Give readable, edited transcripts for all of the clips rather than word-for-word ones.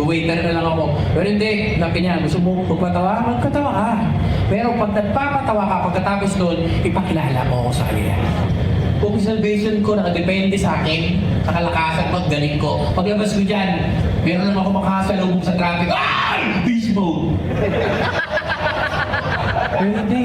mag-waiter na lang ako. Pero hindi, sabi niya, gusto mo magpatawa? Magpatawa ka. Pero pag nagpapatawa ka, pagkatapos doon, ipakilala mo ako sa kanya. Kung salvation ko, nakadepende sa akin, sa kalakasan ko at galing ko. Paglabas ko dyan, meron naman ako makasalubong sa traffic. Ay! Beast mode! Pero hindi.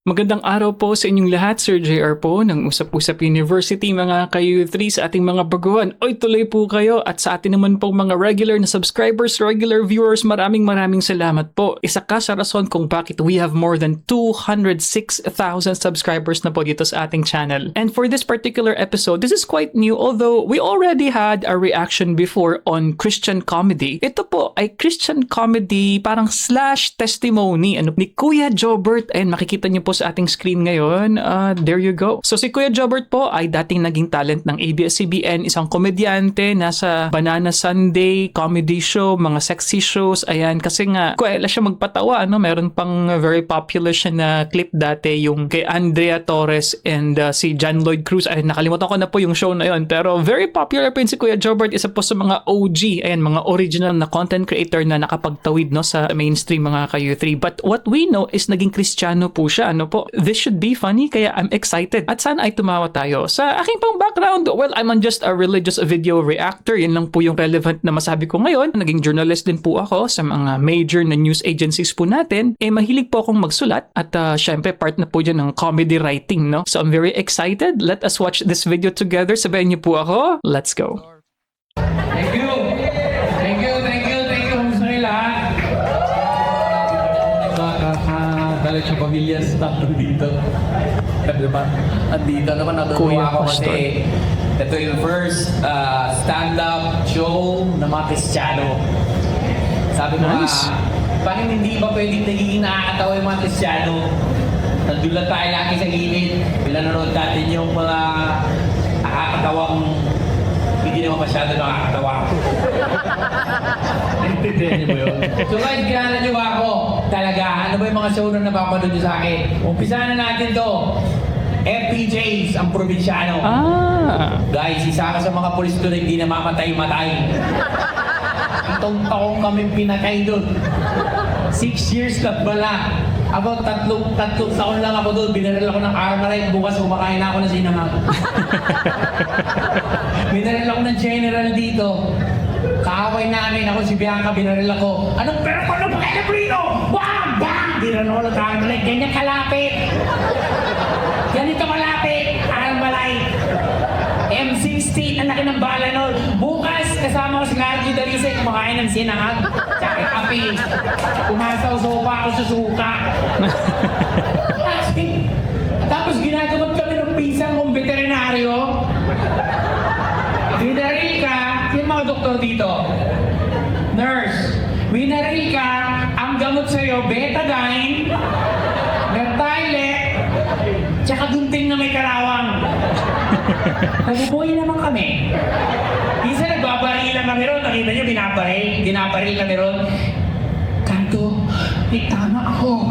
Magandang araw po sa inyong lahat, Sir JR po ng Usap-Usap University, mga ka-U3 sa ating mga baguhan. Oy, tuloy po kayo at sa atin naman po mga regular na subscribers, regular viewers, maraming salamat po. Isa ka sa rason kung bakit we have more than 206,000 subscribers na po dito sa ating channel. And for this particular episode, this is quite new although we already had a reaction before on Christian comedy. Ito po ay Christian comedy parang slash testimony ni Kuya Jobert. Ayan, makikita niyo po sa ating screen ngayon. There you go. So si Kuya Jobert po ay dating naging talent ng ABS-CBN, isang komedyante, nasa Banana Sunday comedy show, mga sexy shows. Ayan, kasi nga kuwela siya magpatawa, no? Meron pang very popular siya na clip dati, yung kay Andrea Torres and si John Lloyd Cruz. Ay, nakalimutan ko na po yung show na yon. Pero very popular po yun si Kuya Jobert, isa po sa mga OG, ayan, mga original na content creator na nakapagtawid, no, sa mainstream, mga ka-U3. But what we know is naging Kristiyano po siya, ano po. This should be funny, kaya I'm excited. At sana ay tumawa tayo. Sa aking pang background, well, I'm just a religious video reactor. Yan lang po yung relevant na masabi ko ngayon. Naging journalist din po ako sa mga major na news agencies po natin. Mahilig po akong magsulat at syempre part na po dyan ng comedy writing, no? So I'm very excited. Let us watch this video together. Sabayan niyo po ako. Let's go. Thank you! Thank you! Thank you! Thank you! Kamusta kayo lahat? Nakakadalit yung pamilya sa dito. Diba? Andito naman natutuwa ako kasi ito yung first stand-up show ng mga Kristiyano. Sabi ko Nice. bakit hindi ba pwedeng nagiging nakakatawa yung mga Kristiyano? Nandun lang tayo lagi sa gilid. Pinanonood natin yung mga nakakatawang hindi naman masyado nakakatawa. Naintindihan niyo ba yun? So guys, kilala niyo ba ako? Talaga, ano ba yung mga show na napapanood niyo sa akin? Umpisa na natin to. FPJs, ang probinsyano. Guys, isa ka sa mga pulis doon na hindi na mamatay-matay. Itong taong kami pinatay doon. 6 years na bala. About tatlong taon lang ako doon. Binaril ako ng Armalite. Bukas kumakain ako ng sinangag. Binaril ako ng general dito. Kaaway namin ako si Bianca, binaril ako. Anong pero ko na kaya Brino? Bang! Bang! Binaril ako ng Armalite. Ganyan kalapit. Ganito kalapit. Armalite. M16, ang laki ng bala nun. Bukas, kasama ko si Cardio Darisay, kumakain ng sinangag. Tsaka kape. Kumasaw-sopa ako sa suka. Tapos ginagamot kami ng pisang kong veterinaryo. Winaril ka, yung mga doktor dito. Nurse, winaril ka, ang gamot sa'yo, betadine, Mertile, tsaka gunting na may karawang. Nabubuhay naman kami. Isa nagbabarilan kami ron. Nakita niyo, binabaril kami ron. Kanto, tama ako.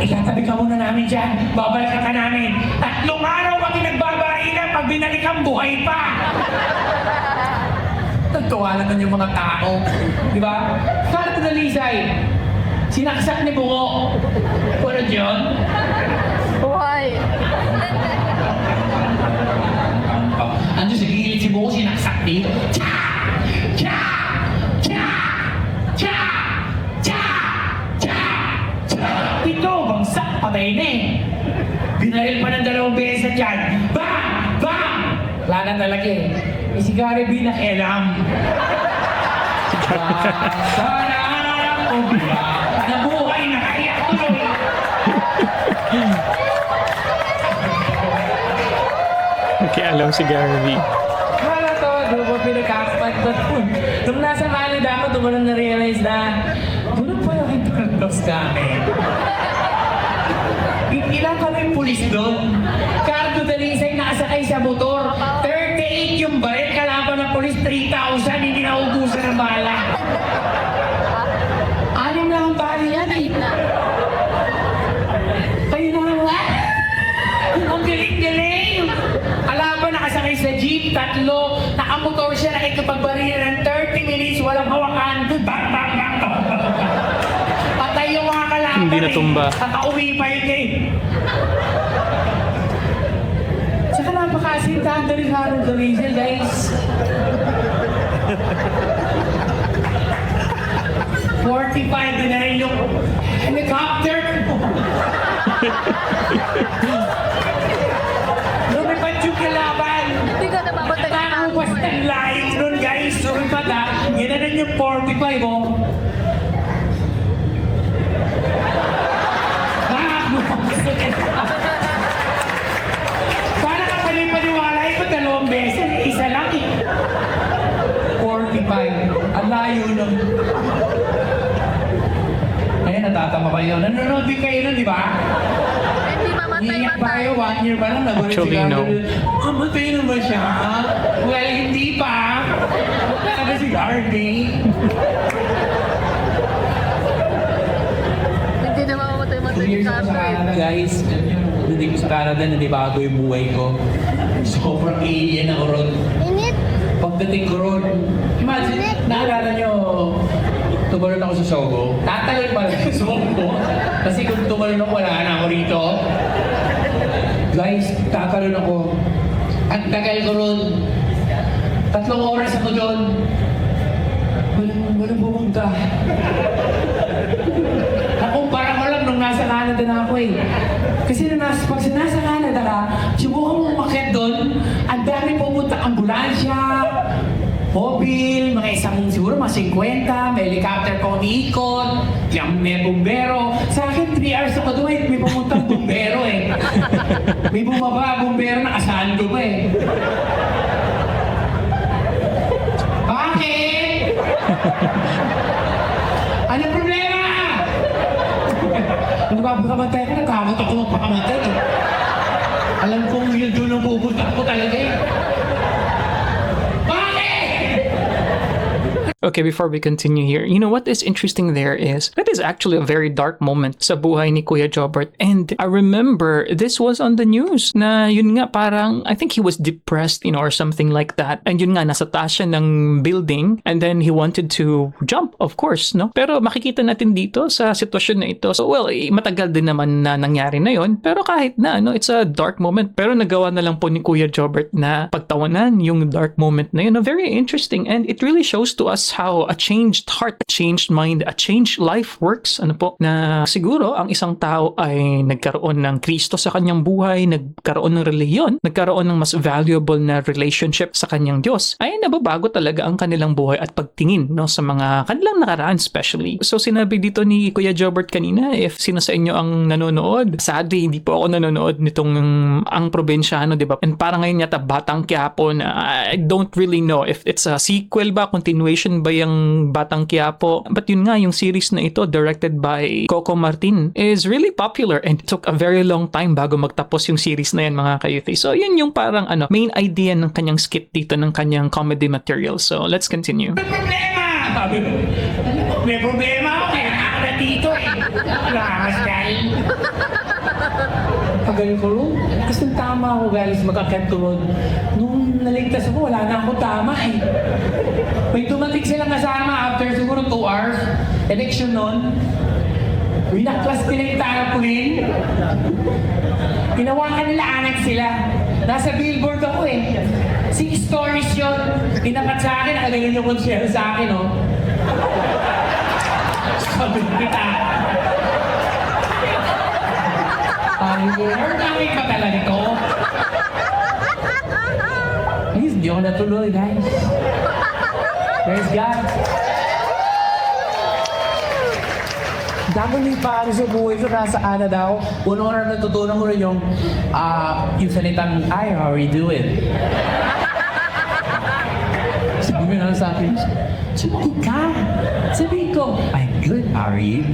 Ikatabi ka muna namin dyan. Babalikan ka namin. 3 araw kami nagbabarilan. Pag binalikan, buhay pa. Nagtuwa naman yung mga tao. Di ba? Kanto na Lisay. Sinaksak ni Bungo. Ano yun? Why? Ando sa gilid si Bungo, sinaksak ni Cha! Cha! Cha! Cha! Cha! Cha! Cha! Pito, bangsak, patay na eh. Binaril pa ng 2 beses sa tiyan. Bang! Bang! Wala na talaga eh. Si Gary B nakialam. Sana o ba? Nabuhay na kaya tuloy. Okay, alam si Gary V. Wala to, doon ko pinagkakapagpag po. Nung nasa Canada ako, doon ko lang na-realize na doon pa yung impanos namin. Ilan kami pulis doon. Cardo Darisay nakasakay sa motor. 38 yung baril, kalaban ng pulis 3,000, hindi naubusan ng bala. 6 lang ang bala yan eh. Kayo na nga. Ang galing-galing. Kalaban nakasakay sa jeep, 3, nakamotor siya, nakikipagbaril ng 30 minutes, walang hawakan. Bang, bang, bang, bang, bang. Patay yung mga kalaban. Hindi natumba. Nakauwi pa yun eh. Tsaka napaka-asintado rin Harold Dorizio, guys. 45 din na rin yung helicopter. Lumipad yung kalaban. Hindi ka namamatay na Ang was ng layo nun, guys. Lumipad ha. Ginanan yung 45, oh. Para ka palipaniwala, ito dalawang beses. Isa lang eh. 45. Ang layo nun. Kaya natatama kayo. Nanonood din kayo nun, di ba? Hindi Iiyak pa mamatay-matay. kayo, 1 year pa lang. Nagulit Actually, si no. Garden. Matay na ba siya? Well, hindi pa. Sabi si Garden. Hindi na mamamatay-matay 2 ni years ako sa Carlo eh. Canada, guys. Hindi ko sa Canada, nanibago yung buhay ko. Sobrang alien ako ron. Init. Pagdating ko ron, imagine, naalala nyo, tumalon ako sa Sogo. Tatalon pala sa Sogo. Kasi kung tumalon ako, wala na ako rito. Guys, tatalon ako. Ang tagal ko ron. 3 oras ako doon. Walang pumunta. Nakumpara ko lang nung nasa Canada na ako eh. Kasi pag nasa Canada ka, subukan mo umakyat doon, ang dami pumunta ambulansya, mobile, mga siguro mga 50, may helicopter pa umiikot, may bumbero. Sa akin, 3 hours ako doon, may pumuntang bumbero eh. May bumaba, bumbero, nakasando pa eh. Bakit? Anong problema? Nung pakamatay ka, nagkamot ako magpakamatay eh. Alam kong yun doon ang pupunta ako talaga eh. Okay, before we continue here, you know what is interesting there is that is actually a very dark moment sa buhay ni Kuya Jobert. And I remember this was on the news na yun nga parang, I think he was depressed, you know, or something like that. And yun nga, nasa taas siya ng building and then he wanted to jump, of course, no? Pero makikita natin dito sa sitwasyon na ito. So, well, matagal din naman na nangyari na yun. Pero kahit na, no, it's a dark moment. Pero nagawa na lang po ni Kuya Jobert na pagtawanan yung dark moment na yun. No, very interesting. And it really shows to us how a changed heart, a changed mind, a changed life works. Ano po, na siguro ang isang tao ay nagkaroon ng Kristo sa kanyang buhay, nagkaroon ng reliyon, nagkaroon ng mas valuable na relationship sa kanyang Diyos, ay nababago talaga ang kanilang buhay at pagtingin, no, sa mga kanilang nakaraan especially. So sinabi dito ni Kuya Jobert kanina, if sino sa inyo ang nanonood, sadly hindi po ako nanonood nitong ang probinsyano, di ba? And parang ngayon yata Batang Quiapo na I don't really know if it's a sequel ba, continuation ba yung Batang Quiapo. But yun nga, yung series na ito, directed by Coco Martin, is really popular and it took a very long time bago magtapos yung series na yan, mga kayuthi. So yun yung parang main idea ng kanyang skit dito, ng kanyang comedy material. So let's continue. May problema! Sabi ko, may problema ako kaya ako na dito eh. Nakakaskal. Pagaling ko rin. Kasi tama ako guys, magkakatulog. Nung naligtas ako, wala na akong tama eh. May dumating silang kasama after siguro 2 hours. Election nun. Binaklas nila yung tarpaulin. Ginawakan nila anak sila. Nasa billboard ako eh. 6 stories yun. Pinakat sa akin, nakalagay yung konsyero sa akin, oh. Sabi kita. Nagkamit ba talaga ito? Please, di ako natuloy, guys. Praise God. Dami ng paano sa buhay ko, nasa Canada ako. Una-una natutunan ko rin yung salitang, "Hi, how are you doing?" Sabi na sa akin, "Sabi ka." Sabi ko, "I'm good, how are you?"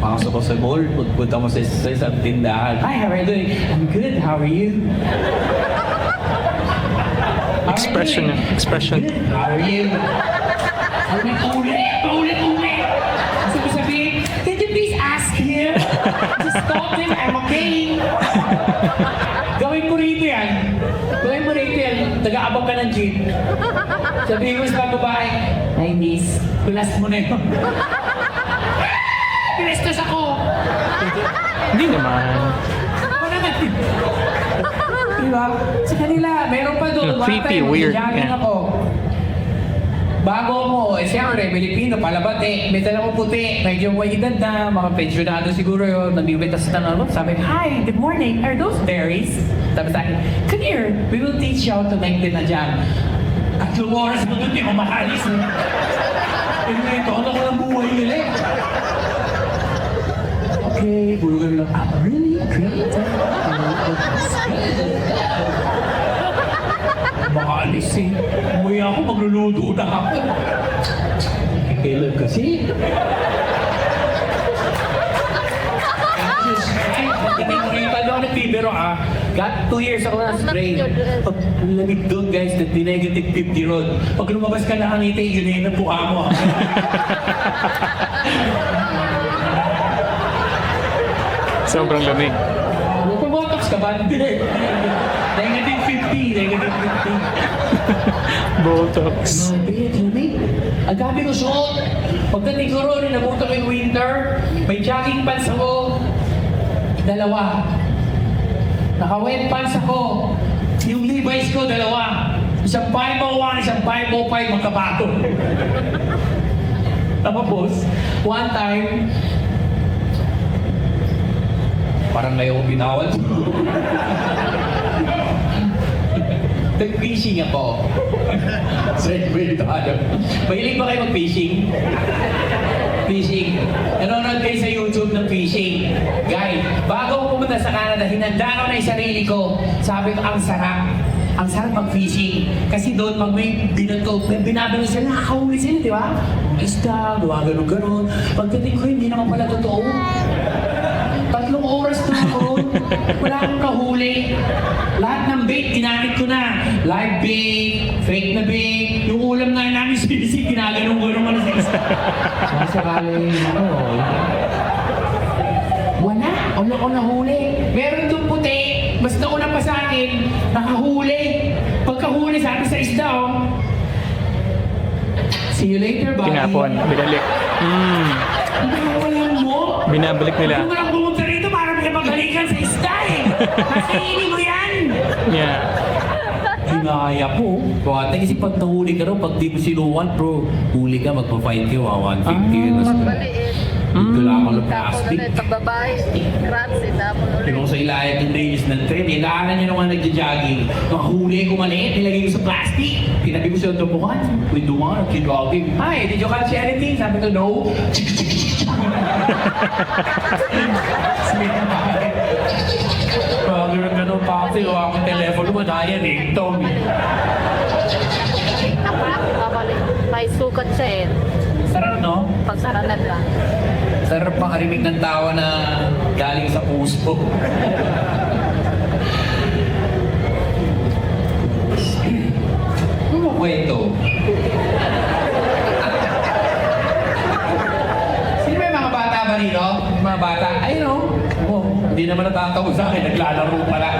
Pasok ko sa mall, punta mo sa isang tindahan. "Hi, how are you doing?" "I'm good, how are you?" Expression. Good, how are you? Ulit. Sabi, "Can you please ask him? Just talk to him, I'm okay." Gawin mo rito yan. nag-aabang ka ng jeep. Sabihin mo sa babae, ay miss, kulas mo na yun. Pinestos ako! Hindi naman. Wala na. Diba? Sa kanila, meron pa doon. Creepy, weird. Jogging Yeah. ako. Bago mo, siyempre, Pilipino, palabate, may dala ko puti, medyo may edad na, mga pensionado siguro yun, nabibigtas sa tanong, sabi, hi, good morning, are those berries? Sabi sa akin, come here, we will teach you how to make them na jam. At 2 oras mo doon, di mo makalis. Anyway, ito, ano ko ng buhay nila eh. Okay, puro kami lang, really great. Makaalis eh. Umuwi ako, magluluto na ako. Kailan kasi? Hindi ko rin pala ako nagpibiro ah. Got 2 years ako na spray. Pag lamig doon guys, the negative 50 road. Pag lumabas ka na angiti, yun na yung nabuha mo ah. Sobrang lamig. Pumotox ka ba? Hindi. Negative 50, negative 50. Botox. Grabe, lamig. Ang gabi ko suot. Pagdating ko ron, nabuto ko yung winter. May jogging pants ako. 2. Naka-wet pants ako. Yung Levi's ko, 2. Isang 501, isang 505, magkabato. Tapos, one time, parang ngayon ko binawal. Nag-fishing ako. Segment tayo. Mahilig ba kayo mag-fishing? Fishing. Nanonood kayo sa YouTube ng fishing. Guys, bago ako pumunta sa Canada, hinanda ko na yung sarili ko. Sabi ko, ang sarap. Ang sarap mag-fishing. Kasi doon, pag may binabalo sila, nakakahuli sila, di ba? Isda, gawa ganun-ganun. Pagdating ko, hindi naman pala totoo. 3 oras na ako ron. Wala akong kahuli. Lahat ng bait, ginamit ko na. Live bait, fake na bait. Yung ulam nga namin sinisig, ginaganong-ganong ano sa isda. Masakali, wala. Wala ko nahuli. Meron doon puti. Basta una pa sa akin, nakahuli. Pagkahuli, sabi sa isda, oh. See you later, buddy. Tinapon. Binalik. Walang mo. Binabalik nila. Hindi mo lang pumunta rito para maghalikan sa isda eh. Nakainin mo yan. Yeah. Hinaya po. Buwate kasi pag nahuli ka raw, pag di mo sinuwan, bro, huli ka, magpa-fight ka, 150. Maliit. Dito lang ako ng Tapon plastic. ulit. Pag babae, crabs, tapon ulit. Yung sa ilayat ng days ng trend, ilaanan nyo naman nagja-jogging. Nakahuli ko maliit, nilagay ko sa plastic. Pinabi ko siya tubukan. With the one, kidrogging. Hi, did you catch anything? Sabi ko, no. Smith na bakit? Bago na gano'n pa kasi gawa akong telepono, madaya ringtone. Babalik. May sukat siya eh. Sarap, no? Pag saranad lang. Sarap makarimig ng tawa na galing sa puso. Ano kwento? Sino ba yung mga bata ba rito? Yung mga bata? Ayun o. Oh, hindi naman natatawa sa akin. Naglalaro pala.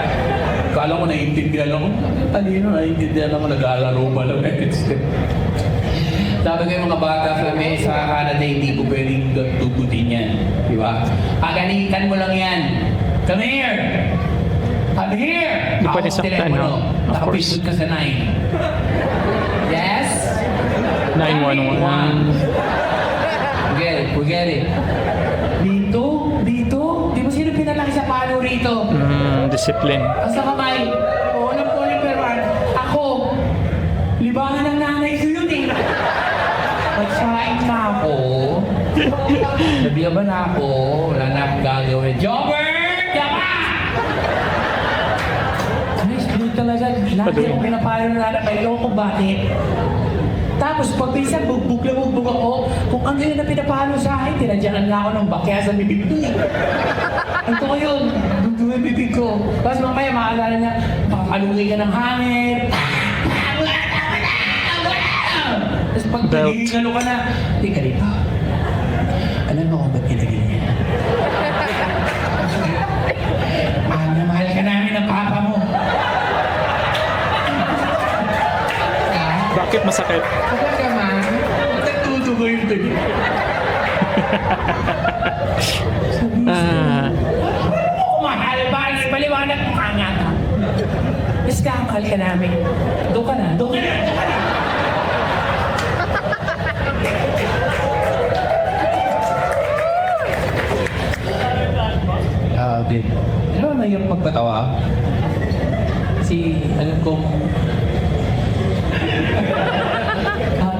Kala ko naiintindihan ako. Talino, naiintindihan ako. Naglalaro pala. Sabi ko yung mga bata sa Canada, hindi ko pwedeng tugutin yan. Di ba? Paganitan mo lang yan. Come here! Come here! Di pwede Ako ang saktan, telepono. no? Of Nakapisod ka sa 9. Yes? 911. Forget it. Dito? Di mo sino pinalaki sa palo rito? Discipline. Ang sa kamay. Oo, alam ko ulit pero ako, libangan ng nanay ko yun eh. Magsain na ako. Nabiyaban na ako. Wala na akong gagawin. Jobber! Yama! Ay, screw talaga. Lagi akong pinapalo na nanay. May loko bakit? Tapos pag minsan bugbog ako, kung ano yun na pinapalo sa akin, tinadyanan na ako ng bakya sa bibig ko. Ito ko yun, bugbog yung bibig ko. Tapos mamaya maalala niya, makakalungay ka ng hangin. Tapos pag tingin ka na, tika dito. Alam mo kung ba't kinagin niya? Mahal na mahal ka namin ng papa mo. Bakit masakit? Kapag ka man, nagtutugo yung gabi. Ah, Mahal ba? Paliwanag mo ka nga. Mas kakal ka namin. Doon ka na, doon ka na, doon ka na. Babe. Ano ba nahirap magpatawa? Kasi alam kong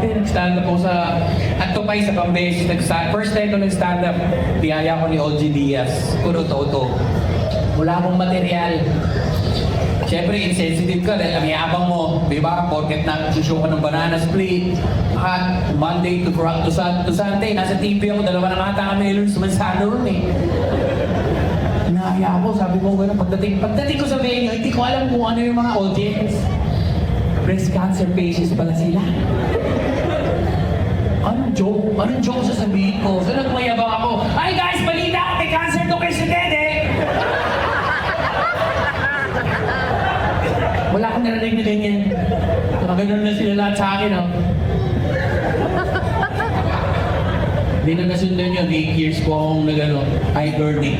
nag-stand up ako sa Antopay sa Pambes. First time ko nag-stand up, biyaya ko ni OG Diaz. Puro toto. Wala akong material. Siyempre, insensitive ka dahil ang yabang mo. Diba? Porket na sushow ka ng banana split. At Monday to Sunday, nasa TV ako, dalawa na ata kami nilun sumansano ron eh. Nahaya ako, sabi ko gano'n, pagdating ko sa venue, hindi ko alam kung ano yung mga audience. Breast cancer patients pala sila. Anong joke? Anong joke sasabihin ko? So nagmayabang ako, "Ay guys, balita ako, may cancer to kay si Dede!" Wala akong narinig na ganyan. Nakaganon na sila lahat sa akin, oh. Hindi na nasundan yun, 8 years po akong nag-ano, high-burning.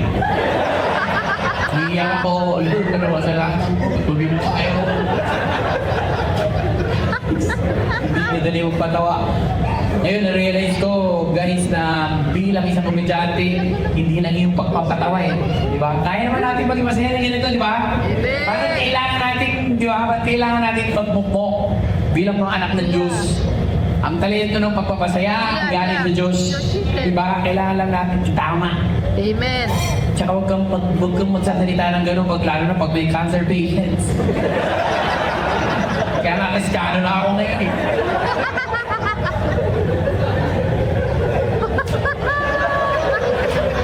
Iiyak ako, Lord, ano ba sa lahat? Tubig mo tayo. Hindi madali magpatawa. Ngayon, na-realize ko, guys, na bilang isang komedyante, hindi lang yung pagpapatawa eh. Di ba? Kaya naman natin maging masaya na ganito, di ba? Bakit kailangan natin, di ba? Bakit kailangan natin magmukmok bilang mga anak ng Diyos? Ang talento ng pagpapasaya, ang galing ng Diyos. Di ba? Kailangan lang natin itama. Amen. Tsaka huwag kang magsasalita ng gano'n lalo na pag may cancer patients. Kaya nakaskano na ako ngayon eh.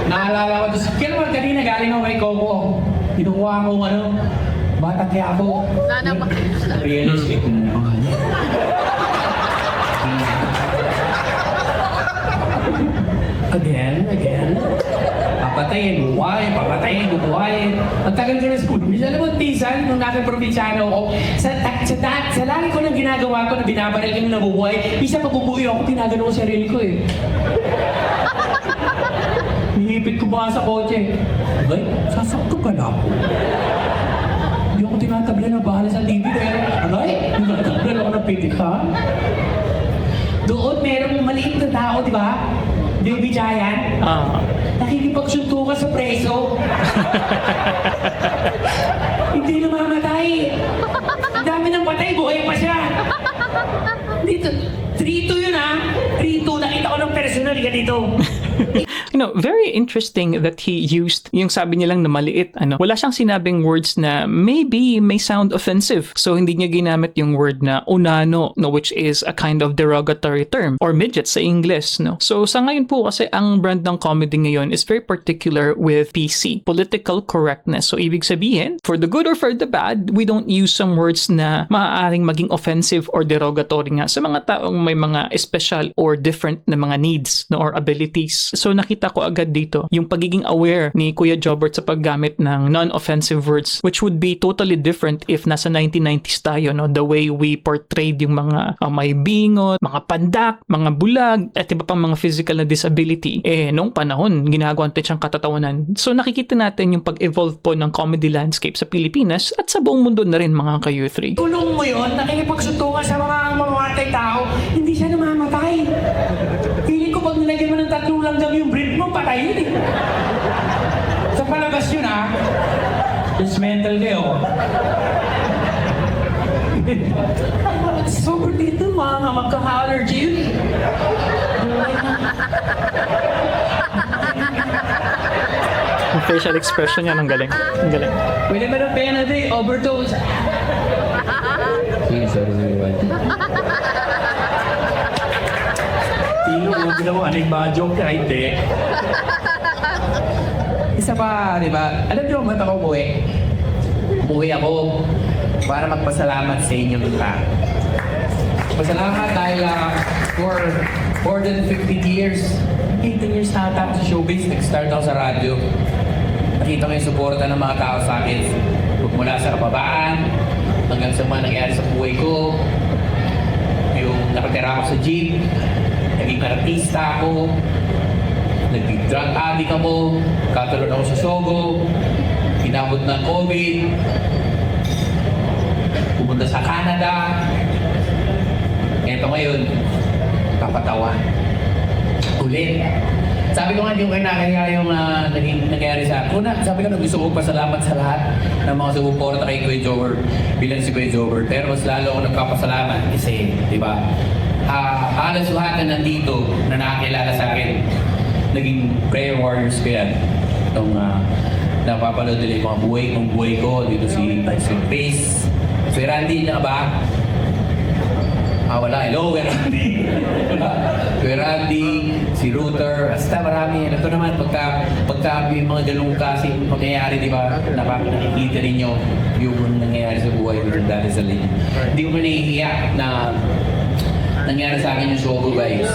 Naalala ko, kaya naman kanina galing ako kay Coco. Kinukuha ko bata kaya ako. Realistic na naman. Again. Papatayin, bubuhayin. Ang tagal ko na school. Alam mo, tisan, nung nasa probinsyano ako, sa lagi ko nang ginagawa ko na binabaril kami na bubuhay, isa pagbubuhay ako, tinagano ko sarili ko eh. Nihipit ko ba sa kotse? Abay, sasakto ka na ako. Hindi ako tinatabla na bahala sa TV, pero abay, tinatabla ako ng pitik ha? Doon merong maliit na tao, di ba? Di ba Bijayan? Nakikipagsuntukan sa preso. Hindi namamatay. Ang dami ng patay, buhay pa siya. Dito, 3-2 yun ha. 3-2, nakita ko ng personal ka dito. You know, very interesting that he used yung sabi niya lang na maliit. Wala siyang sinabing words na maybe may sound offensive. So, hindi niya ginamit yung word na unano, no, which is a kind of derogatory term, or midget sa English. No? So, sa ngayon po kasi ang brand ng comedy ngayon is very particular with PC, political correctness. So, ibig sabihin, for the good or for the bad, we don't use some words na maaaring maging offensive or derogatory nga sa mga taong may mga special or different na mga needs, no, or abilities. So, nakita ko agad dito yung pagiging aware ni Kuya Jobert sa paggamit ng non-offensive words, which would be totally different if nasa 1990s tayo, no? The way we portrayed yung mga may bingot, mga pandak, mga bulag, at iba pang mga physical na disability. Nung panahon, ginagawa natin siyang katatawanan. So nakikita natin yung pag-evolve po ng comedy landscape sa Pilipinas at sa buong mundo na rin, mga ka-U3. Tulong mo yun, nakikipagsuntukan sa mga mamamatay tao, hindi siya namamatay. Feeling ko pag nilagyan mo ng 3 langgam yung brief mo, patay yun eh. Sa palabas yun ah. Just mental kayo. Super dito, mga magkaka-allergy yun eh. Yung facial expression niya, ang galing. Ang galing. Pwede ba ng penalty? Overdose. Sorry. Tino, huwag ginawa. Anong ba joke ka? Hindi. Isa pa, di ba? Alam niyo, ba't ako umuwi? Umuwi ako para magpasalamat sa inyong lahat. Pasalamat dahil for more than 15 years, 18 years na ata sa showbiz, nag-start ako sa radyo. Nakita ko yung suporta ng mga tao sa akin. Mula sa kababaan, hanggang sa mga nangyari sa buhay ko. pera ako sa jeep, naging artista ako, naging drug addict ako, katulad ako sa Sogo, inabot ng COVID, pumunta sa Canada, eto ngayon, papatawa. Ulit. Sabi ko nga, hindi ko kinakaya yung nangyari sa akin. Una, sabi ko na gusto ko pasalamat sa lahat ng mga sumuporta kay Kuya Jover bilang si Kuya Jover. Pero mas lalo ako nagpapasalamat kasi, di ba, halos lahat na nandito na nakakilala sa akin, naging prayer warriors ko yan. Itong napapanood nila yung mga buhay ko, dito si Pace. Si Randy, niya ba? Wala. Hello, Randy. Kuya Randy, si Ruther, basta marami. Ito naman, pagka yung mga ganung kasing pangyayari, di ba, nakikita rin nyo yung nangyayari sa buhay ni Dali Salin. Hindi ko pa nahihiya na nangyari sa akin yung Sogo, guys.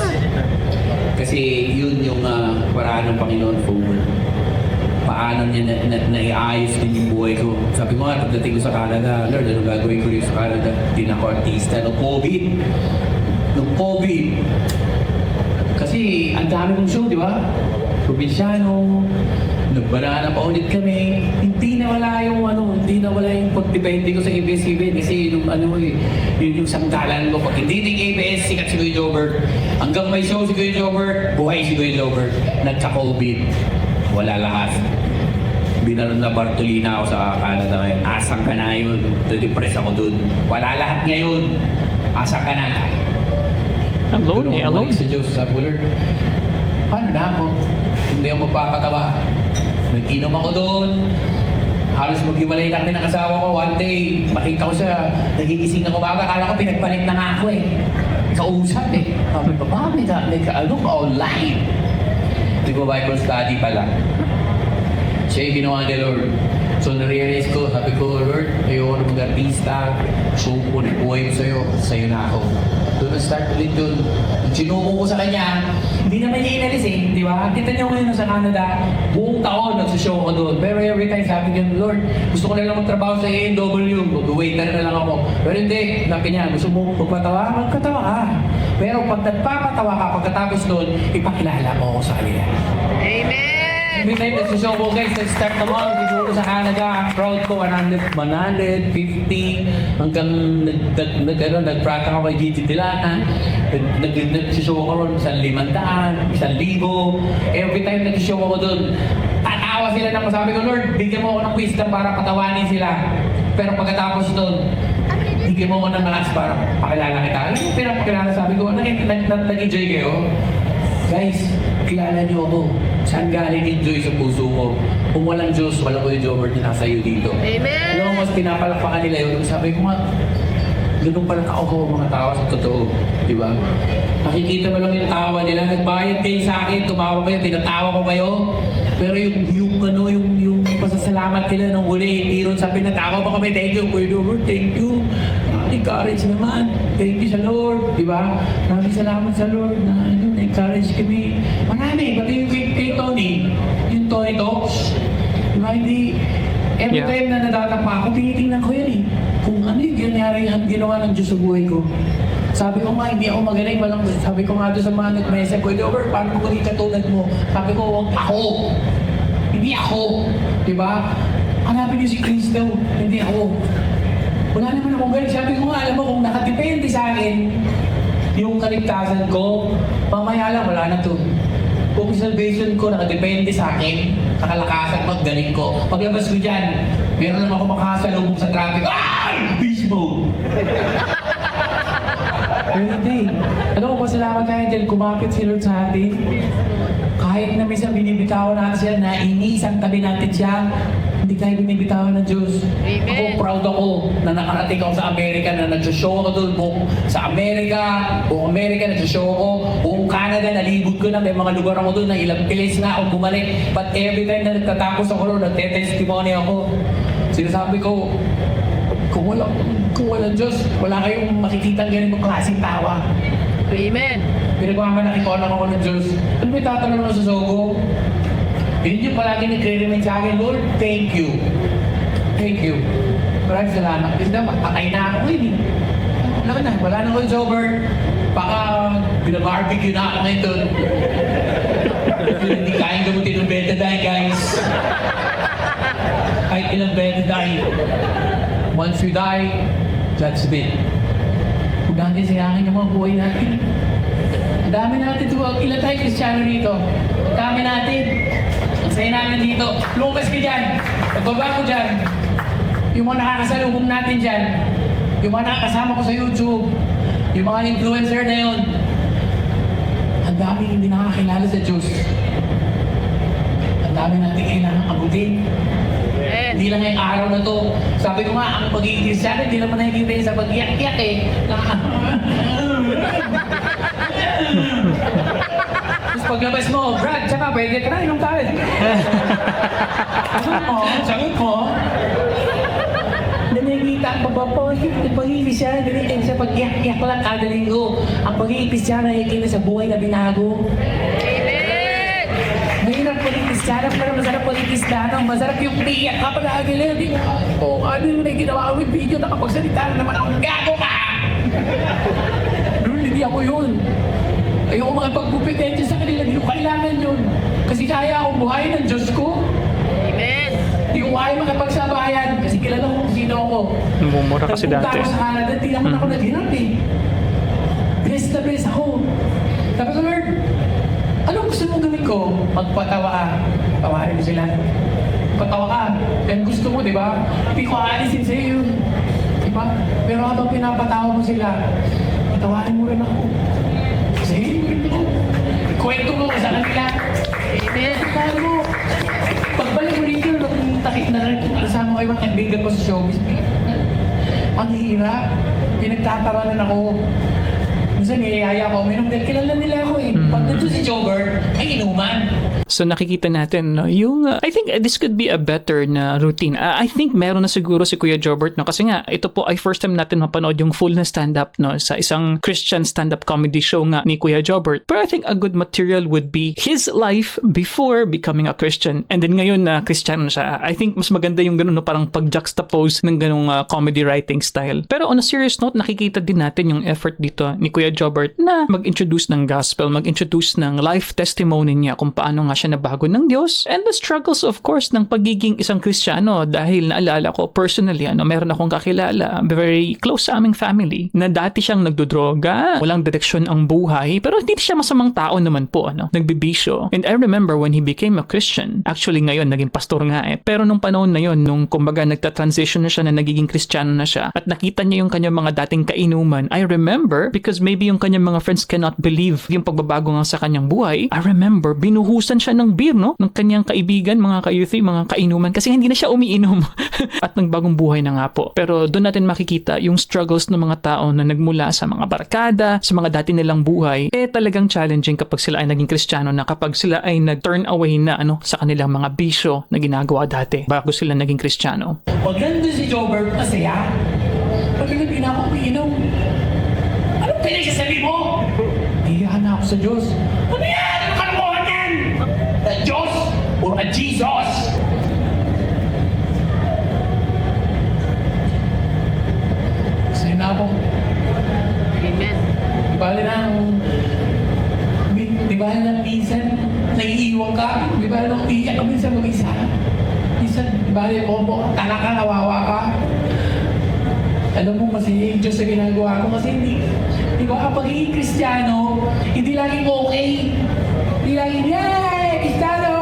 Kasi yun yung paraan ng Panginoon for paano niya naiayos din yung buhay ko. Sabi mo nga, pagdating ko sa Canada, Lord, ano gagawin ko rin sa Canada? Hindi na ako artista. Nung COVID. Kasi ang dami kong show, di ba? Probinsyano, nagbanana pa ulit kami. Hindi na wala yung pagdepende ko sa ABS-CBN kasi yun yung sangdalan ko. Pag hindi ng ABS, sikat si Kuya Jobert. Hanggang may show si Kuya Jobert, buhay si Kuya Jobert. Nagka-COVID. Wala lahat. Binaron na Bartolina ako sa Canada ngayon. Asang ka na yun. Na-depress ako dun. Wala lahat ngayon. Asang ka na. Alone eh, alone. Sa Diyos, sa Bullard. Paano na ako? Hindi ako magpapatawa. Nag-inom ako doon. Halos maghiwalay na kami ng asawa ko. One day, makita ko siya. Nagigising ako baga. Akala ko pinagpalit na nga ako eh. Kausap eh. Sabi ba, bakit ano ka online? Nag-Bible study pala. Siya yung ginawa ni Lord. So na-realize ko, sabi ko, Lord, ayoko na mag-artista. So kung buhay ko sa'yo na ako. Doon na-start ulit doon. Sinuko ko sa kanya, hindi naman niya inalis eh, di ba? Kita niyo ngayon sa Canada, buong taon nagsushow ko doon. Pero every time sabi niya, Lord, gusto ko na lang magtrabaho sa A&W, mag-waiter na lang ako. Pero hindi, sabi niya, gusto mo magpatawa? Magkatawa ka. Pero pag nagpapatawa ka, pagkatapos doon, ipakilala mo ako sa kanila. Amen! Every time nagsushow ko guys, nag-start naman, siguro sa Canada, ang crowd ko 150, hanggang nag-prata ako kay Gigi Dilana, nagsushow ko ron 1,500, 1,000. Every time nagsushow ako doon, tatawa sila ng sabi ko, Lord, bigyan mo ako ng wisdom para patawanin sila. Pero pagkatapos doon, bigyan mo ako ng lakas para pakilala kita. Alam mo, pinapakilala sabi ko, nag-enjoy kayo? Guys, kilala niyo ako. Saan galing yung joy sa puso ko? Kung walang Diyos, walang Kuya Jobert na nasa iyo dito. Amen! Alam mo, mas pinapalakpakan nila yun. Sabi ko nga, ganun pala ako mga tao sa totoo. Di ba? Nakikita mo lang yung tawa nila. Nagbayad kayo sa akin, tumawa kayo, tinatawa ko kayo. Pero yung pasasalamat nila nung huli, hindi ron sa pinatawa pa kami, thank you, Kuya Jobert, thank you. Encourage naman. Thank you sa Lord. Di ba? Maraming salamat sa Lord na encourage kami. Marami. Pati yung kay Tony. Yung Tony Talks. Di ba? Hindi. Every time na natatapa ako, tinitingnan ko yan eh. Kung ano yung ginawa ng Diyos sa buhay ko. Sabi ko nga, hindi ako magaling. Sabi ko nga doon sa mga nag-message ko, Over, paano ko maging katulad mo? Sabi ko, huwag ako. Hindi ako. Di ba? Hanapin niyo si Kristo. Hindi ako. Wala naman akong galing. Sabi ko nga, alam mo, kung nakadepende sa akin, yung kaligtasan ko, mamaya lang, wala na to. Kung salvation ko, nakadepende sa akin, nakalakasan ko, galing ko. Paglabas ko dyan, meron naman ako makasalubong sa traffic. Ay! Beast mode! Pero hindi. Ano ko, pasalamat tayo dyan, kumapit si Lord sa atin. Kahit na minsan binibitawan natin siya, nainisang tabi natin siya, hindi tayo binibitawan ng Diyos. Amen. Ako, proud ako na nakarating ako sa Amerika, na nag-show ako doon. Sa buong Amerika, nag-show ako. Buong Canada, nalibot ko na. May mga lugar ako doon na ilang pilis na ako bumalik. But every time na nagtatapos ako doon, nagte-testimony ako. Sinasabi ko, kung walang Diyos, wala kayong makikita ganitong klaseng tawa. Amen! Pinagmamalaki ko ako ng Diyos. Ano may tatanong mo sa Sogo? Yun yung palagi nagre-remind sa akin, Lord, thank you. Thank you. Maraming salamat. Kasi naman, patay na ako eh. Wala na Kuya Jobert. Baka binabarbecue na ako ngayon doon. Hindi kayang gamutin ng betadine, guys. Kahit ilang betadine. Once you die, that's it. Huwag natin sayangin yung mga buhay natin. Ang dami natin ito. Ilan tayo Kristiyano dito? Ang dami natin. Ang saya namin dito. Lumabas ka dyan. Pagbaba ko dyan. Yung mga nakakasalubong natin dyan. Yung mga nakakasama ko sa YouTube. Yung mga influencer na yun. Ang dami hindi nakakilala sa Diyos. Ang dami natin kailangan abutin. Hindi lang ngayong araw na to. Sabi ko nga, ang pagiging Kristiyano, hindi naman nakikita yun sa pag-iyak-iyak eh. Tapos paglabas mo, Brad, tsaka pwede ka na, inom tayo. Sagot mo. Hindi nakikita ang pagiging Kristiyano, hindi sa pag-iyak-iyak lang kada linggo. Ang pagiging Kristiyano, nakikita sa buhay na binago. Mahirap Kristiyano, pero masarap Kristiyano. Masarap yung piyak ka palagi lang. Oo, ano yung may ginawa ko yung video, nakapagsalita na naman ako, gago ka! Noon, hindi ako yun. Ayoko makipagpupitensya sa kanila, hindi ko kailangan yun. Kasi kaya akong buhayin ng Diyos ko. Amen. Hindi ko kaya makipagsabayan kasi kilala ko kung sino ako. Namumura kasi Nagpunta dati. ako sa Canada, hindi naman ako naghirap eh. Best na best ako. Sabi ko, Lord, anong gusto mong gawin ko? Magpatawa ka. Tawarin mo sila. Patawa ka. Yan gusto mo, di ba? Hindi ko aalisin sa'yo yun. Di ba? Pero habang pinapatawa mo sila, patawarin mo rin ako. Sige, kwento mo sa kanila. Amen. Paano mo? Pagbalik mo dito, takip na rin kung kasama ko yung kaibigan ko sa showbiz. Ang hirap. Pinagtatawanan ako. Minsan niyayaya ko, minum dahil kilala nila ako eh. Pag nandun si Jobert, ay inuman. So nakikita natin no, yung I think this could be a better na routine. I think meron na siguro si Kuya Jobert no kasi nga ito po ay first time natin mapanood yung full na stand-up no sa isang Christian stand-up comedy show nga ni Kuya Jobert. But I think a good material would be his life before becoming a Christian and then ngayon na Christian siya. I think mas maganda yung ganun no parang pag-juxtapose ng ganung comedy writing style. Pero on a serious note, nakikita din natin yung effort dito ni Kuya Jobert na mag-introduce ng gospel, mag-introduce ng life testimony niya kung paano nga siya nabago ng Diyos and the struggles of course ng pagiging isang Kristiyano dahil naalala ko personally meron akong kakilala very close sa aming family na dati siyang nagdodroga, walang direksyon ang buhay pero hindi siya masamang tao naman po nagbibisyo. And I remember when he became a Christian, actually ngayon naging pastor nga pero nung panahon na yon nung kumbaga nagta-transition na siya na nagiging Kristiyano na siya at nakita niya yung kanyang mga dating kainuman, I remember because maybe yung kanyang mga friends cannot believe yung pagbabago nga sa kanyang buhay, I remember binuhusan siya ng beer ng kanyang kaibigan, mga ka-youthi, mga kainuman kasi hindi na siya umiinom at nagbagong buhay na nga po. Pero doon natin makikita yung struggles ng mga tao na nagmula sa mga barkada, sa mga dati nilang buhay, talagang challenging kapag sila ay naging Kristiyano na kapag sila ay nag-turn away na sa kanilang mga bisyo na ginagawa dati bago sila naging Kristiyano. Pag nandun si Jobert, masaya. Pag hindi na ako umiinom, anong pinagsasabi mo? Hiyahan na ako sa Diyos. Ano yan? Ano kalokohan yan? A Diyos or a Jesus? Kasi na ako. Amen. Di ba lang minsan naiiwan ka? Di ba lang iiyak ka minsan mag-isa? Minsan, di ba lang talak ka, nawawa ka? Alam mo, masaya yung Diyos sa ginagawa ko kasi hindi, di ba, ang pagiging Kristiyano, hindi laging okay. Hindi laging, yay! Kristiyano!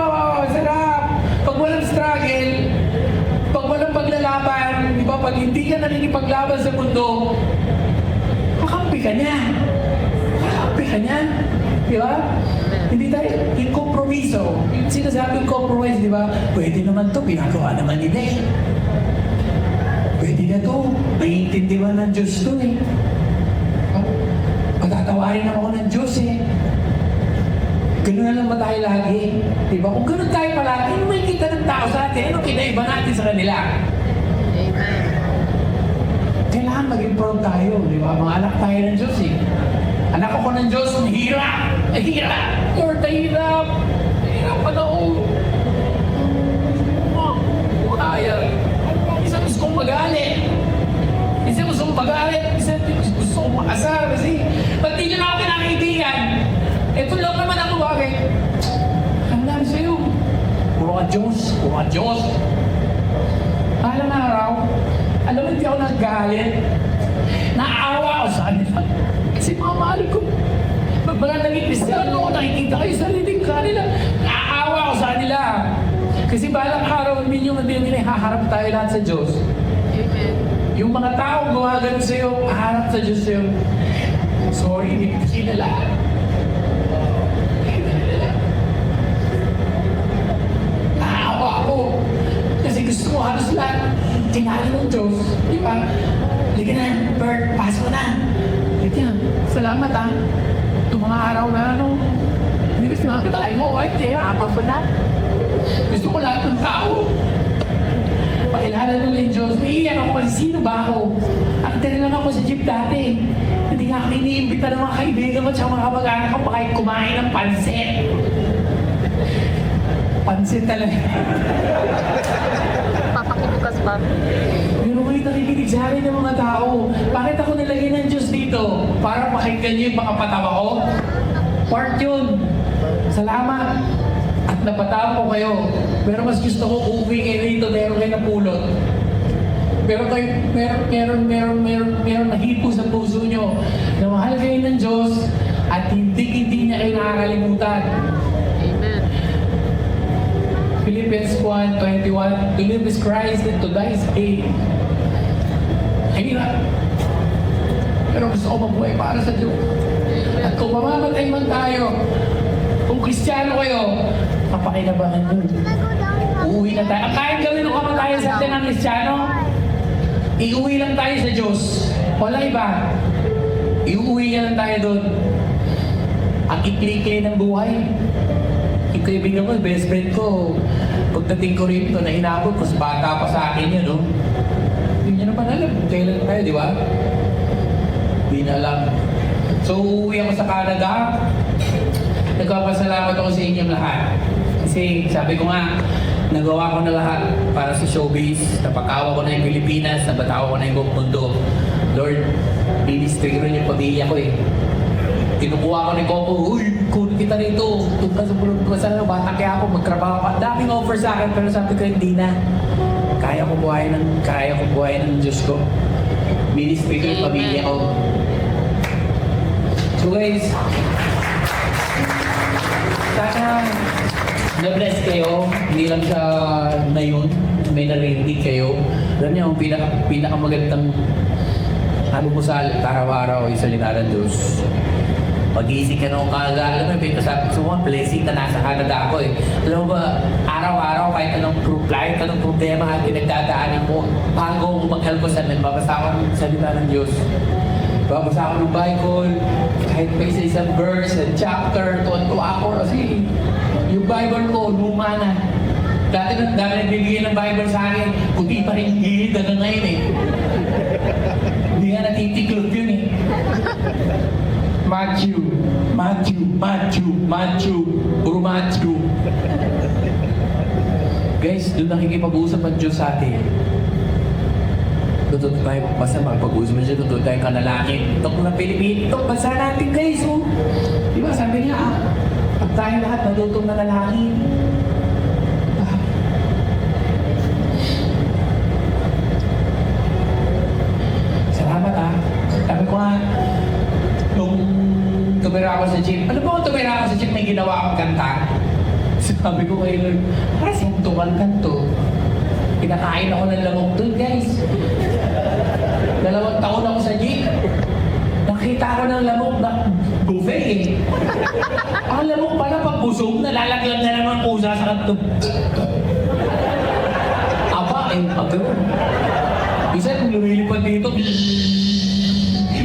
Sarap! Pag walang struggle, pag walang paglalaban, di ba, pag hindi ka nakikipaglaban sa mundo, kakampi ka niya. Kakampi ka niya. Di ba? Hindi tayo, yung kompromiso, yung sinasabing compromise, di ba? Pwede naman to, pinagawa naman nila eh. Pwede na to. Naiintindihan ng Diyos to eh. Patatawarin ako ng Diyos eh. Ganun na lang ba tayo lagi? Diba? Kung ganun tayo palagi, ano may kita ng tao sa atin? Ano kinaiba natin sa kanila? Amen. Kailangan mag-improve tayo. Diba? Mga anak tayo ng Diyos eh. Anak ako ng Diyos, hirap! Hirap! Lord, hirap! Hirap pa na ako. Kaya. Isa gusto kong magalit. Isa gusto kong magalit. Isa gusto kong makasar. Kasi, ba't di nyo na ako mga Diyos. Alam araw, alam mo, hindi ako naggalit. Naawa ako sa kanila. Kasi mga mahal ko, mga naging Kristiyano, nakikita kayo sa liling kanila. Naawa ako sa kanila. Kasi balang araw, milyong na din haharap tayo lahat sa Diyos. Amen. Yung mga tao gumagano sa'yo, haharap sa Diyos sa'yo. Sorry, hindi ko kilala. Naawa ako. Kasi gusto ko halos lahat. Tinalo ng Diyos. Di ba? Liga na, Bert, pasok na. Liga, salamat ha. Itong mga araw na hindi ko sinakatay mo. Ay, kaya, apa pa na? Gusto ko lahat ng tao. Pakilala nila yung Diyos. Naiiyak ako kasi sino ba ako? Actor lang ako sa jeep dati. Hindi nga ako iniimbita ng mga kaibigan ko at mga kamag-anak ko pa kahit kumain ng pansit. Pansit talaga. Papakibukas pa. Pero may nakikinig sa akin ng mga tao. Bakit ako nilagay ng Diyos dito? Para pakinggan niyo yung mga patawa ko? Part yun. Salamat. At napatawa ko kayo. Pero mas gusto ko uuwi kayo dito, meron kayo napulot. Pero kayo, meron nahipo sa puso nyo na mahal kayo ng Diyos at hindi niya kayo nakakalimutan. Amen. Philippians 1:21, to live is Christ and to die is gain. Hirap. Pero gusto ko mabuhay para sa Diyos. At kung mamamatay man tayo, kung Kristiyano kayo, papakinabangan nyo. Uuwi na tayo. Ang kahit gawin ng kamatayan sa atin ng Kristiyano, iuwi lang tayo sa Diyos. Wala iba. Iuwi niya lang tayo doon. Ang ikli-ikli ng buhay. Yung kaibigan ko, best friend ko, pagdating ko rito, na inabot ko, bata pa sa akin yun, no? Hindi niya naman alam kung kailan tayo, di ba? Hindi na alam. So, uuwi ako sa Canada. Nagpapasalamat ako sa inyong lahat. Kasi sabi ko nga, nagawa ko na lahat para sa showbiz. Napakawa ko na yung Pilipinas, nabatawa ko na yung buong mundo. Lord, ministry ko rin yung pamilya ko eh. Kinukuha ko ni Coco, uy, kunin kita rito. Tungka sa bulong ko sa bata kaya ako magtrabaho pa. Daming offer sa akin pero sabi ko hindi na. Kaya ko buhayin ng Diyos ko. Ministry ko yung pamilya ko. So guys, sana na-bless kayo, hindi lang sa na yun, may naririnig kayo. Alam niyo, ang pinakamagandang ano mo sa araw-araw ay salita ng Diyos. Pag-iisip ka nung kaga, alam mo, sabi ko mga blessing na nasa Canada ako eh. Alam mo ba, araw-araw kahit anong problema at pinagdadaanin mo, bago mag-help ko sa amin, babasa ko ng salita ng Diyos. Babasa ako ng Bible, kahit pa isa-isang verse and chapter, tuwan-tuwa ako kasi yung Bible ko, luma na. Dati nagbibigay ng Bible sa akin, kundi pa rin hihid hanggang ngayon eh. Hindi nga natitiklot yun eh. Matthew. Puro Matthew. Guys, doon nakikipag-uusap ang Diyos sa atin. Totoo tayo, basta magpag-uusap siya, totoo tayo kanalangin. Tok na Pilipino, tok, basa natin guys, oh. Di ba, sabi niya, pag tayo lahat natutong nanalangin. Salamat Sabi ko nga, nung tumira ako sa jeep, ano ba kung tumira ako sa jeep, may ginawa akong kanta? Sabi ko kay Lord, para siyang tumangan-kanto. Pinakain ako ng lamok doon, guys. 2 taon ako sa jeep. Nakita ko ng lamok na buffet eh. Ang lamok pala pag busog, nalalaglag na naman pusa sa kanto. Aba eh, pagkaroon. Isa kung lumilipad dito,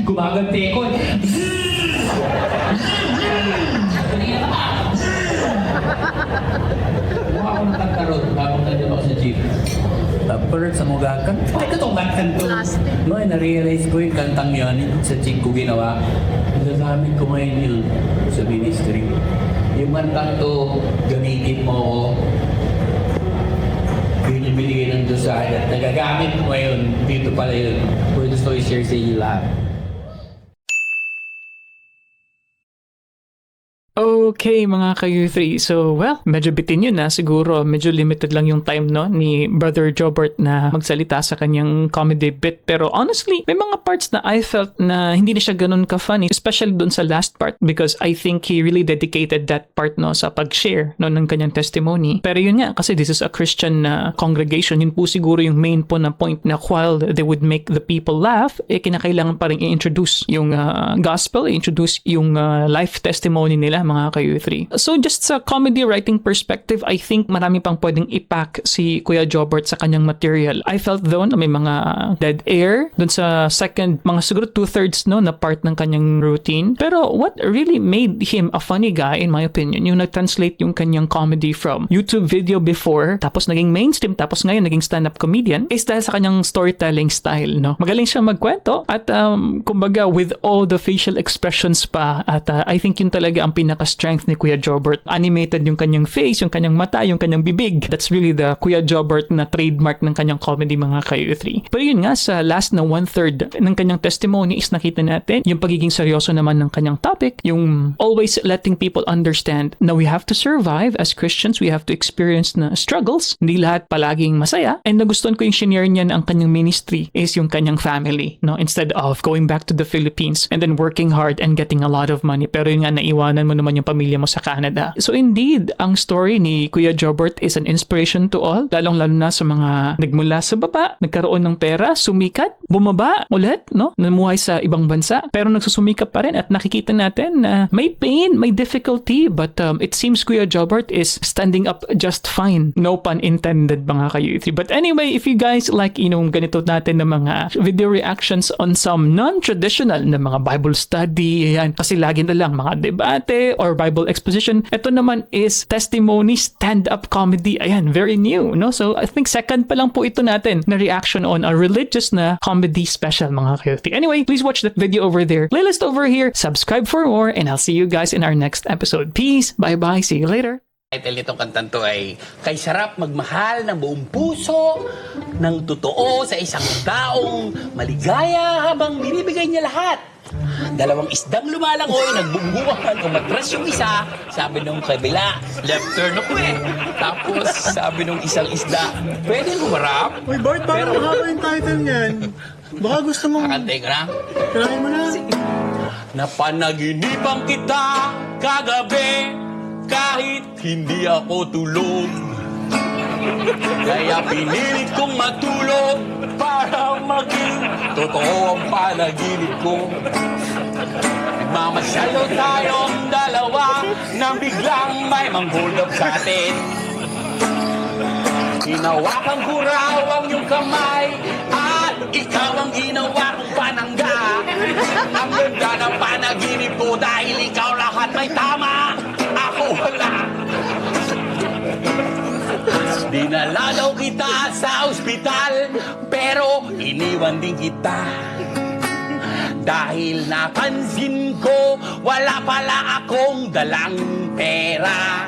gumagante ko eh. Mukha ako nagkakaroon habang nandun ako sa jeep. Tapos sa mga kanta, bakit itong kanta? No, na-realize ko yung kantang yan sa jeep ko ginawa. Nagamit ko ngayon yun sa ministry. Yung kantang to, gamitin mo ako. Yun yung binigay ng Diyos sa akin. Nagagamit ko ngayon, dito pala yun. Pwede gusto i-share sa inyo lahat. Okay, mga ka-U3. So, well, medyo bitin yun na. Siguro, medyo limited lang yung time, no, ni Brother Jobert na magsalita sa kanyang comedy bit. Pero honestly, may mga parts na I felt na hindi na siya ganun ka-funny, especially dun sa last part because I think he really dedicated that part, no, sa pag-share, no, ng kanyang testimony. Pero yun nga, kasi this is a Christian congregation, yun po siguro yung main po na point na while they would make the people laugh, kinakailangan pa rin i-introduce yung gospel, i-introduce yung life testimony nila, mga ka-U3. So just sa comedy writing perspective, I think marami pang pwedeng ipack si Kuya Jobert sa kanyang material. I felt though na may mga dead air dun sa second, mga siguro 2/3 no, na part ng kanyang routine. Pero what really made him a funny guy, in my opinion, yung nag-translate yung kanyang comedy from YouTube video before, tapos naging mainstream, tapos ngayon naging stand-up comedian, is dahil sa kanyang storytelling style, no? Magaling siya magkwento at kumbaga with all the facial expressions pa at I think yun talaga ang pinaka-strength ni Kuya Jobert. Animated yung kanyang face, yung kanyang mata, yung kanyang bibig. That's really the Kuya Jobert na trademark ng kanyang comedy, mga ka-U3. Pero yun nga, sa last na 1/3 ng kanyang testimony is nakita natin yung pagiging seryoso naman ng kanyang topic, yung always letting people understand na we have to survive as Christians, we have to experience na struggles, hindi lahat palaging masaya, and nagustuhan ko yung shinare niya na ang kanyang ministry is yung kanyang family, no? Instead of going back to the Philippines and then working hard and getting a lot of money, pero yun nga, naiwanan mo naman yung pamilya mo sa Canada. So indeed, ang story ni Kuya Jobert is an inspiration to all, lalong-lalo na sa mga nagmula sa baba, nagkaroon ng pera, sumikat, bumaba ulit, no? Namuhay sa ibang bansa, pero nagsusumikap pa rin at nakikita natin na may pain, may difficulty, but it seems Kuya Jobert is standing up just fine. No pun intended, mga ka-U3. But anyway, if you guys like, ganito natin na mga video reactions on some non-traditional na mga Bible study, ayan, kasi lagi na lang mga debate or Bible exposition. Ito naman is testimony stand-up comedy. Ayan, very new, no? So, I think second pa lang po ito natin na reaction on a religious na comedy special, mga ka-U3. Anyway, please watch that video over there. Playlist over here. Subscribe for more and I'll see you guys in our next episode. Peace. Bye-bye. See you later. Title nitong kantang to ay kay sarap magmahal ng buong puso ng totoo sa isang taong maligaya habang binibigay niya lahat. Dalawang isdang lumalangoy, nagbungguan, umatras yung isa, sabi nung kabila, left turn ako eh. Tapos sabi nung isang isda, pwede humarap? Uy, Bart, parang mahaba yung title niyan. Baka gusto mong... Kakantay ko na. Try mo na. Napanaginipan kita kagabi kahit hindi ako tulog. Kaya pinilit kong matulog para maging totoo ang panaginip ko. Nagmamasyalo tayong dalawa nang biglang may mang-hold up sa atin. Hinawakan ko raw ang iyong kamay at ikaw ang ginawa kong panangga. Ang ganda ng panaginip ko dahil ikaw lahat may tama, ako wala. Dinala daw kita sa ospital, pero iniwan din kita. Dahil napansin ko, wala pala akong dalang pera.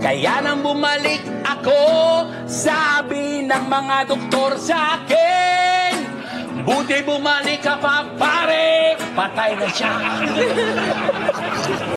Kaya nang bumalik ako, sabi ng mga doktor sa akin, buti bumalik ka pa pare, patay na siya.